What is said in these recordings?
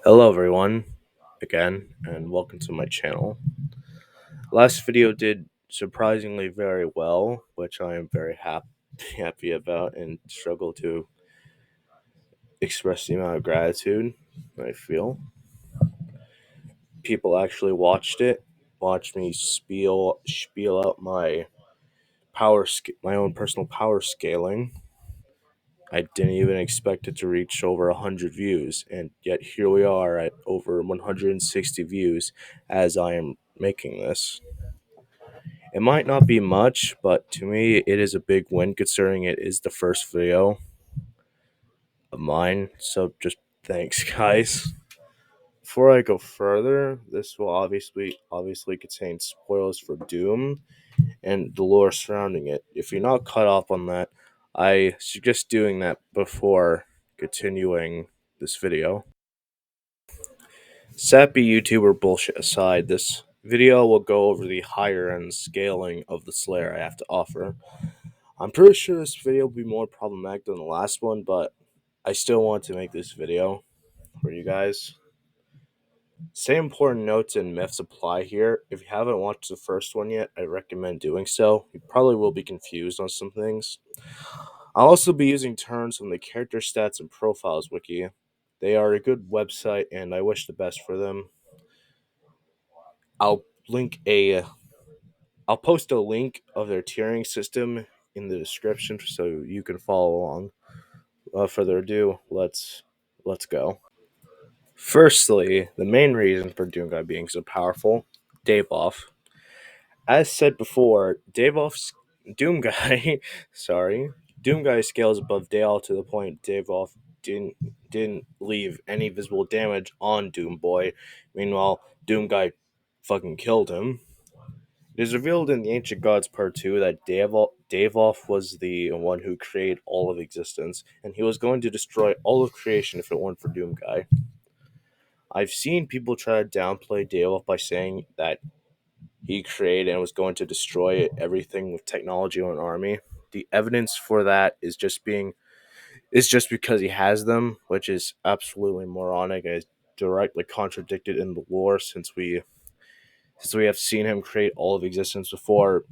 Hello everyone, again, and welcome to my channel. Last video did surprisingly very well, which I am very happy about and struggle to express the amount of gratitude I feel. People actually watched me spiel out my own personal power scaling. I didn't even expect it to reach over 100 views, and yet here we are at over 160 views as I am making this. It might not be much, but to me, it is a big win considering it is the first video of mine. So just thanks, guys. Before I go further, this will obviously contain spoilers for Doom and the lore surrounding it. If you're not caught up on that, I suggest doing that before continuing this video. Sappy YouTuber bullshit aside, this video will go over the higher end scaling of the Slayer I have to offer. I'm pretty sure this video will be more problematic than the last one, but I still want to make this video for you guys. Same important notes and myths apply here. If you haven't watched the first one yet, I recommend doing so. You probably will be confused on some things. I'll also be using terms from the Character Stats and Profiles wiki. They are a good website, and I wish the best for them. I'll link a I'll post a link of their tiering system in the description so you can follow along. Without further ado, let's go. Firstly, the main reason for Doomguy being so powerful, Davoth. As said before, Davoth's Doomguy, sorry, Doomguy scales above Dale to the point Davoth didn't leave any visible damage on Doomboy. Meanwhile, Doomguy fucking killed him. It is revealed in the Ancient Gods Part 2 that Davoth was the one who created all of existence, and he was going to destroy all of creation if it weren't for Doomguy. I've seen people try to downplay Davoth by saying that he created and was going to destroy everything with technology or an army. The evidence for that is just because he has them, which is absolutely moronic and is directly contradicted in the lore since we have seen him create all of existence before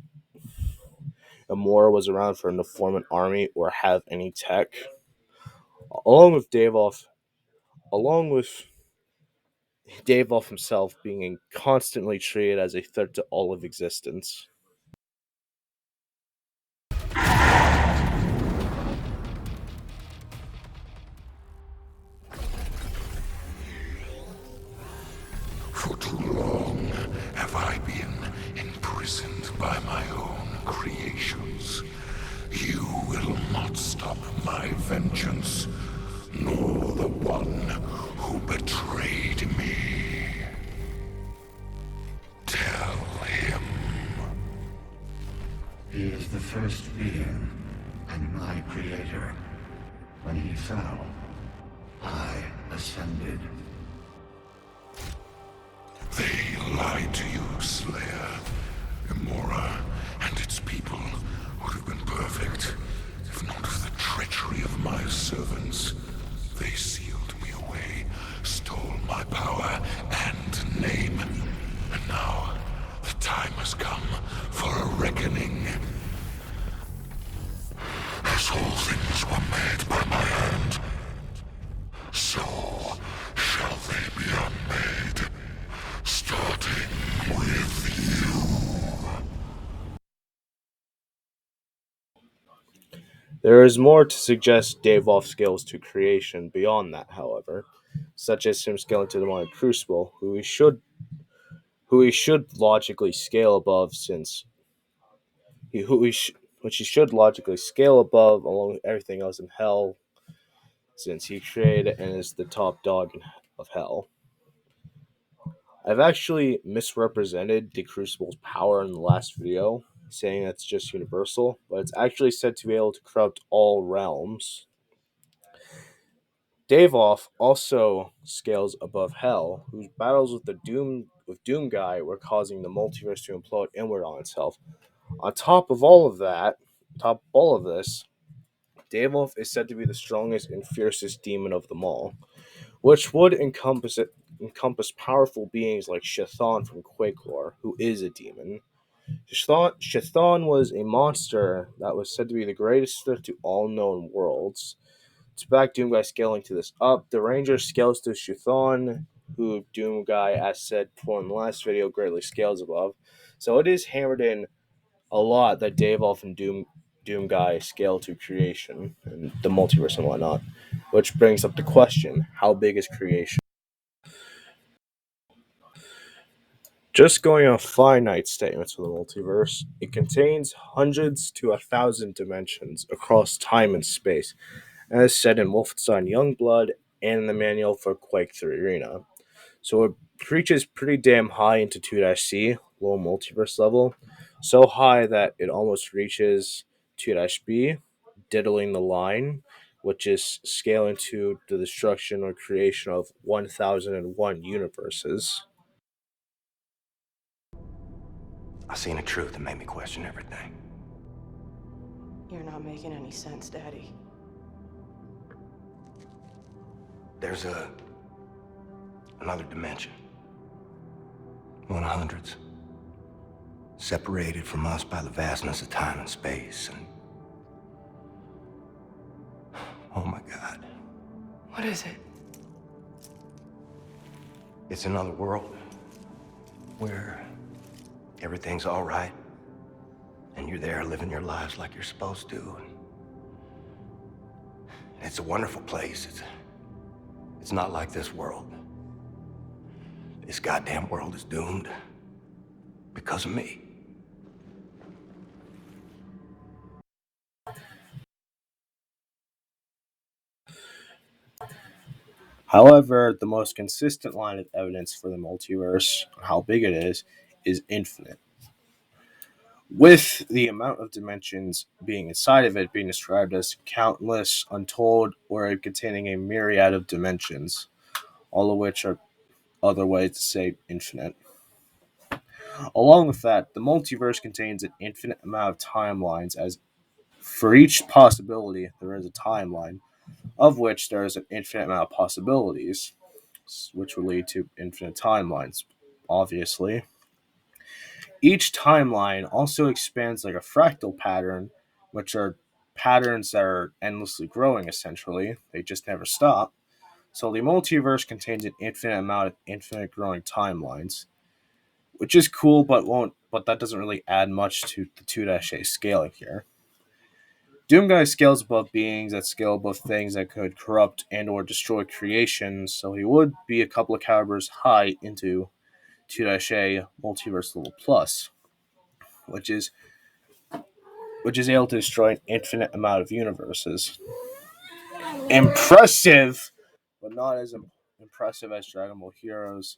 Amora was around for him to form an army or have any tech. Along with Davoth, along with Davoth himself being constantly treated as a threat to all of existence. For too long have I been imprisoned by my own creations. You will not stop my vengeance, nor the one who betrayed me. Tell him. He is the first being, and my creator. When he fell, I ascended. They lied to you, Slayer. Imora and its people would have been perfect, if not for the treachery of my servants. They sealed me away, stole my power and name. And now, the time has come for a reckoning. As all things were made by my hand, so shall they be unmade. Starting with you. There is more to suggest Davoth scales to creation beyond that, however, such as him scaling to the Demonic Crucible, who he should logically scale above since he who he sh- which he should logically scale above along with everything else in hell since he created and is the top dog of hell. I've actually misrepresented the Crucible's power in the last video, saying it's just universal, but it's actually said to be able to corrupt all realms. Davoth also scales above Hell, whose battles with Doomguy were causing the multiverse to implode inward on itself. On top of all of this, Davoth is said to be the strongest and fiercest demon of them all. which would encompass powerful beings like Chthon from Quake lore, who is a demon. Chthon was a monster that was said to be the greatest threat to all known worlds. To back Doomguy scaling to this up, the Ranger scales to Chthon, who Doomguy, as said before in the last video, greatly scales above. So it is hammered in a lot that Davoth and Doomguy scale to creation and the multiverse and whatnot, which brings up the question: how big is creation? Just going off finite statements for the multiverse, it contains hundreds to 1,000 dimensions across time and space, as said in Wolfenstein Youngblood and in the manual for Quake 3 Arena. So it reaches pretty damn high into 2-C, low multiverse level, so high that it almost reaches 2-B, diddling the line, which is scaling to the destruction or creation of 1001 universes. I seen a truth that made me question everything. You're not making any sense, Daddy. There's another dimension. One of hundreds. Separated from us by the vastness of time and space, and... oh my God. What is it? It's another world where everything's all right, and you're there living your lives like you're supposed to. And it's a wonderful place. It's not like this world. This goddamn world is doomed because of me. However, the most consistent line of evidence for the multiverse, how big it is infinite. With the amount of dimensions being inside of it being described as countless, untold, or containing a myriad of dimensions, all of which are other ways to say infinite. Along with that, the multiverse contains an infinite amount of timelines, as for each possibility there is a timeline, of which there is an infinite amount of possibilities, which will lead to infinite timelines, obviously. Each timeline also expands like a fractal pattern, which are patterns that are endlessly growing, essentially. They just never stop. So the multiverse contains an infinite amount of infinite growing timelines, which is cool, but that doesn't really add much to the 2-A scaling here. Doomguy scales above beings that scale above things that could corrupt and or destroy creation, so he would be a couple of calibers high into 2-A multiverse level plus, which is able to destroy an infinite amount of universes. Impressive, but not as impressive as Dragon Ball Heroes,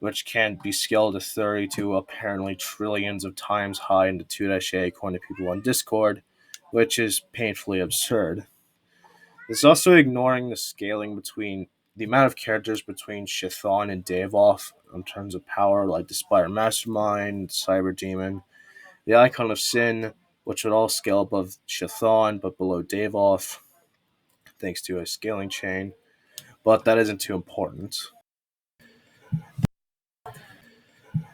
which can be scaled to 30 to apparently trillions of times high into 2-A according to people on Discord, which is painfully absurd. It's also ignoring the scaling between the amount of characters between Chthon and Davoth in terms of power, like the Spire Mastermind, Cyber Demon, the Icon of Sin, which would all scale above Chthon but below Davoth, thanks to a scaling chain, but that isn't too important.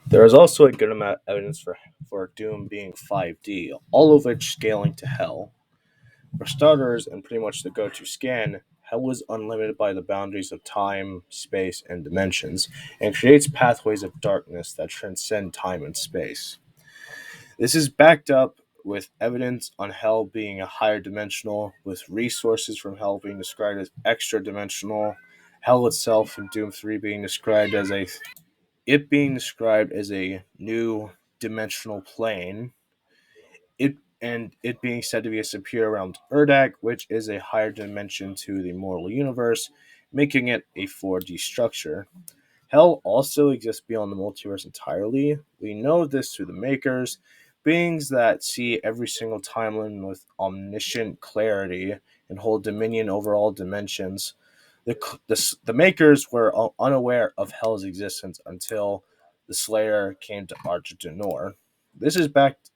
There is also a good amount of evidence for Doom being 5D, all of which scaling to Hell. For starters, and pretty much the go-to scan, Hell is unlimited by the boundaries of time, space, and dimensions, and creates pathways of darkness that transcend time and space. This is backed up with evidence on Hell being a higher dimensional, with resources from Hell being described as extra dimensional, Hell itself in Doom 3 being described as a new dimensional plane, it being said to be a superior realm to Urdak, which is a higher dimension to the mortal universe, making it a 4D structure. Hell also exists beyond the multiverse entirely. We know this through the Makers, beings that see every single timeline with omniscient clarity and hold dominion over all dimensions. The Makers were unaware of Hell's existence until the Slayer came to Argentinor. This is backed.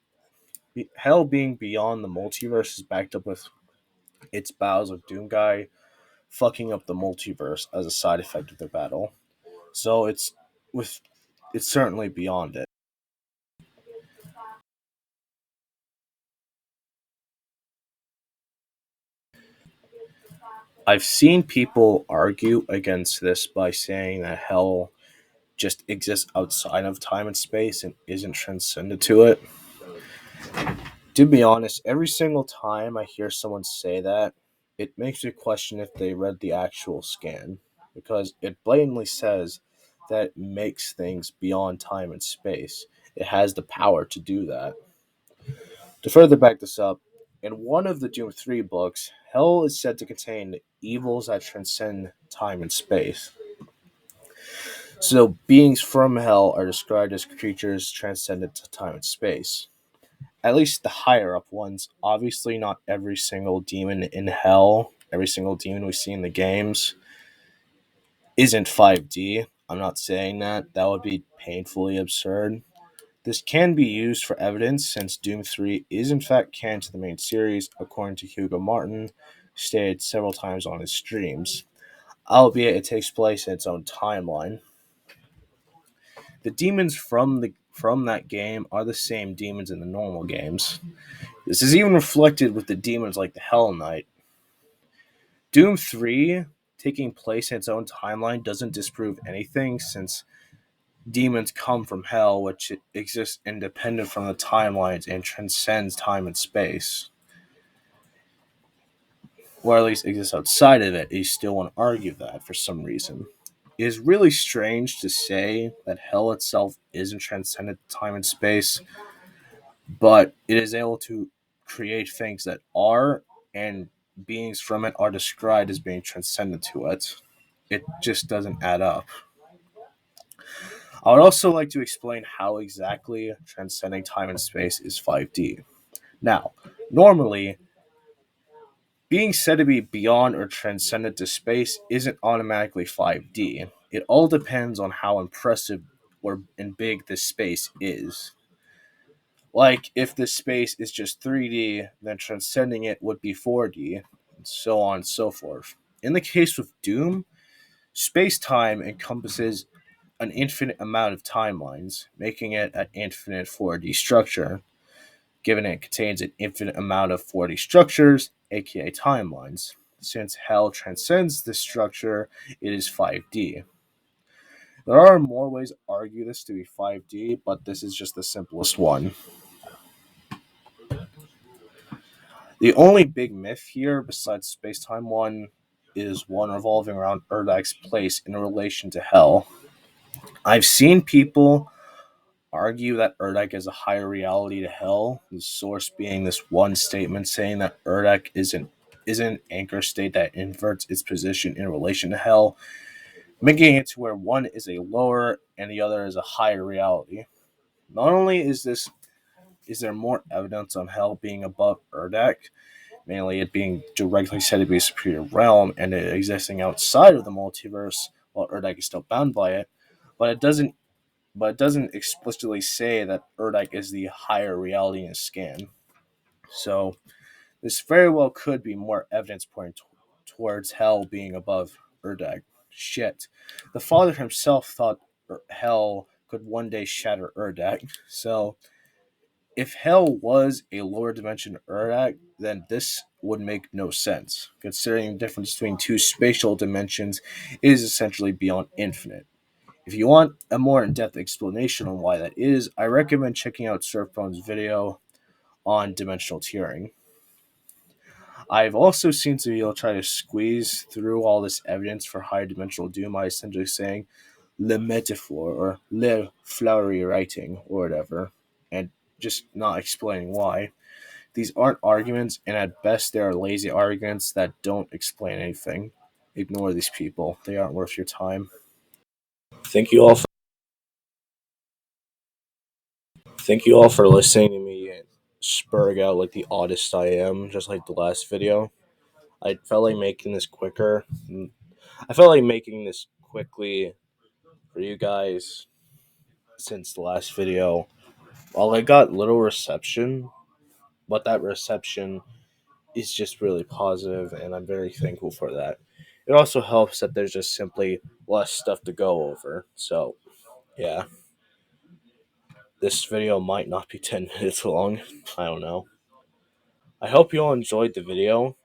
Hell being beyond the multiverse is backed up with its bows of Doomguy, fucking up the multiverse as a side effect of their battle. So with it's certainly beyond it. I've seen people argue against this by saying that hell just exists outside of time and space and isn't transcended to it. To be honest, every single time I hear someone say that, it makes me question if they read the actual scan, because it blatantly says that it makes things beyond time and space. It has the power to do that. To further back this up, in one of the Doom 3 books, hell is said to contain evils that transcend time and space. So, beings from hell are described as creatures transcendent to time and space. At least the higher up ones. Obviously, not every single demon in hell, every single demon we see in the games, isn't 5D. I'm not saying that. That would be painfully absurd. This can be used for evidence since Doom 3 is in fact canon to the main series, according to Hugo Martin, stated several times on his streams, albeit it takes place in its own timeline. The demons from that game are the same demons in the normal games. This is even reflected with the demons like the Hell Knight. Doom 3, taking place in its own timeline, doesn't disprove anything since demons come from hell, which exists independent from the timelines and transcends time and space. Or at least exists outside of it. You still want to argue that for some reason. It is really strange to say that hell itself isn't transcendent time and space, but it is able to create things that are, and beings from it are described as being transcendent to it. It just doesn't add up. I would also like to explain how exactly transcending time and space is 5D. Now, normally, being said to be beyond or transcendent to space isn't automatically 5D. It all depends on how impressive or and big this space is. Like, if this space is just 3D, then transcending it would be 4D, and so on and so forth. In the case with Doom, space time encompasses an infinite amount of timelines, making it an infinite 4D structure, given it contains an infinite amount of 4D structures, aka timelines. Since hell transcends this structure, it is 5D. There are more ways to argue this to be 5D, but this is just the simplest one. The only big myth here, besides Space-Time 1, is one revolving around Erdak's place in relation to Hell. I've seen people argue that Erdak is a higher reality to Hell, the source being this one statement saying that Erdak is an anchor state that inverts its position in relation to Hell, making it to where one is a lower and the other is a higher reality. Not only is there more evidence on Hell being above Erdak, mainly it being directly said to be a superior realm and it existing outside of the multiverse, while Erdak is still bound by it, but it doesn't explicitly say that Erdak is the higher reality in a scan. So this very well could be more evidence pointing towards Hell being above Erdak. Shit. The Father himself thought Hell could one day shatter Erdak, so if Hell was a lower dimension Urdak, then this would make no sense, considering the difference between two spatial dimensions is essentially beyond infinite. If you want a more in-depth explanation on why that is, I recommend checking out Surfbone's video on dimensional tiering. I've also seen some people try to squeeze through all this evidence for high dimensional doom by essentially saying le metaphor or le flowery writing or whatever, and just not explaining why. These aren't arguments, and at best they are lazy arguments that don't explain anything. Ignore these people. They aren't worth your time. Thank you all for listening to me spurg out like the oddest I am, just like the last video. I felt like making this quicker. I felt like making this quickly for you guys since the last video. While I got little reception, but that reception is just really positive, and I'm very thankful for that. It also helps that there's just simply less stuff to go over. So, yeah. This video might not be 10 minutes long. I don't know. I hope you all enjoyed the video.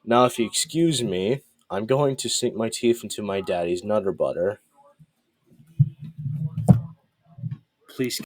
Now, if you excuse me, I'm going to sink my teeth into my daddy's Nutter Butter. Please